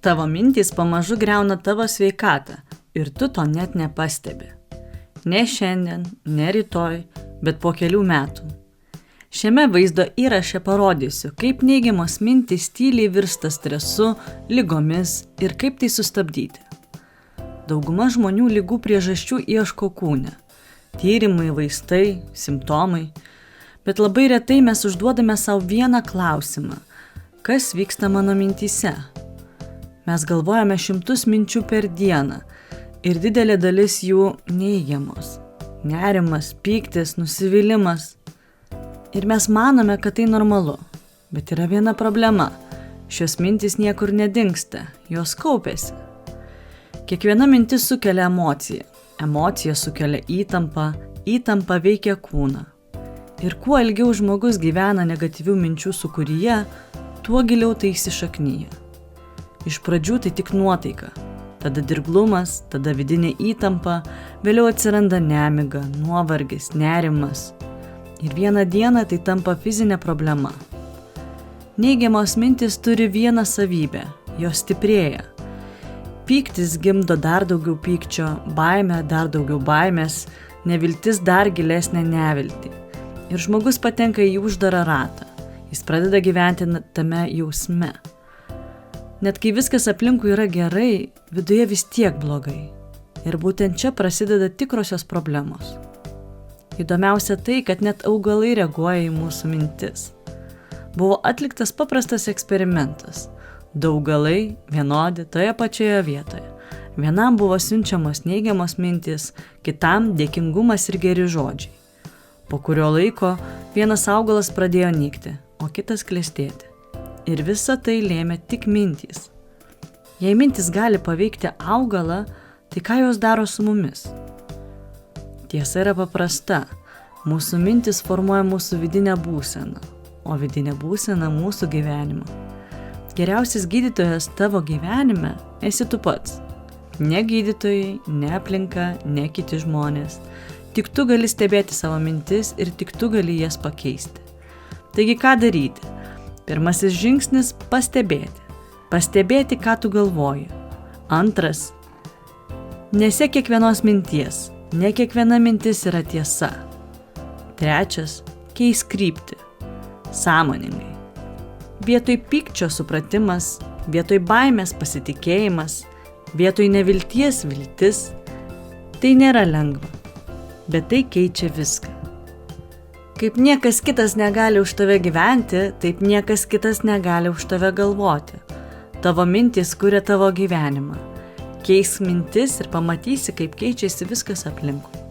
tavo mintys pamažu griauna tavo sveikatą ir tu to net nepastebi. Ne šiandien, ne rytoj, bet po kelių metų. Šiame vaizdo įraše parodysiu, kaip neigiamos mintys tyliai virsta stresu, ligomis ir kaip tai sustabdyti. Dauguma žmonių ligų priežasčių ieško kūne. Tyrimai, vaistai, simptomai. Bet labai retai mes užduodame savo vieną klausimą. Kas vyksta mano mintyse? Mes galvojame 100 minčių per dieną ir didelė dalis jų neigiamos. Nerimas, pyktis, nusivylimas. Ir mes manome, kad tai normalu. Bet yra viena problema. Šios mintys niekur nedingsta, jos kaupiasi. Kiekviena mintis sukelia emociją. Emocija sukelia įtampą, įtampa veikia kūną. Ir kuo ilgiau žmogus gyvena negatyvių minčių sūkuryje, tuo giliau tai įsišaknyja. Iš pradžių tai tik nuotaika, tada dirglumas, tada vidinė įtampa, vėliau atsiranda nemiga, nuovargis, nerimas. Ir vieną dieną tai tampa fizinė problema. Neigiamos mintis turi vieną savybę, jos stiprėja. Pyktis gimdo dar daugiau pykčio, baimė dar daugiau baimės, neviltis dar gilesnė neviltį. Ir žmogus patenka į uždarą ratą. Jis pradeda gyventi tame jausme. Net kai viskas aplinkui yra gerai, viduje vis tiek blogai. Ir būtent čia prasideda tikrosios problemos. Įdomiausia tai, kad net augalai reaguoja į mūsų mintis. Buvo atliktas paprastas eksperimentas. Du augalai vienodi toje pačioje vietoje. Vienam buvo siunčiamos neigiamos mintys, kitam dėkingumas ir geri žodžiai. Po kurio laiko vienas augalas pradėjo nykti, o kitas klestėti. Ir visa tai lėmė tik mintys. Jei mintys gali paveikti augalą, tai ką jos daro su mumis? Tiesa yra paprasta. Mūsų mintis formuoja mūsų vidinę būseną, o vidinė būsena mūsų gyvenimą. Geriausias gydytojas tavo gyvenime esi tu pats. Ne gydytojai, ne aplinka, ne kiti žmonės. Tik tu gali stebėti savo mintis ir tik tu gali jas pakeisti. Taigi ką daryti? Pirmasis žingsnis – pastebėti. Pastebėti, ką tu galvoji. Antras – nesek kiekvienos minties. Ne kiekviena mintis yra tiesa. Trečias – keisk kryptį. Sąmoningai. Vietoj pykčio supratimas, vietoj baimės pasitikėjimas, vietoj nevilties viltis. Tai nėra lengva, bet tai keičia viską. Kaip niekas kitas negali už tave gyventi, taip niekas kitas negali už tave galvoti. Tavo mintys kuria tavo gyvenimą. Keisk mintis ir pamatysi, kaip keičiasi viskas aplinkui.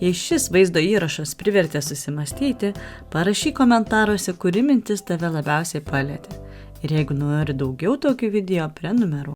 Jei šis vaizdo įrašas privertė susimastyti, parašyk komentaruose, kuri mintis tave labiausiai palietė. Ir jeigu nori daugiau tokių video, prenumeruok.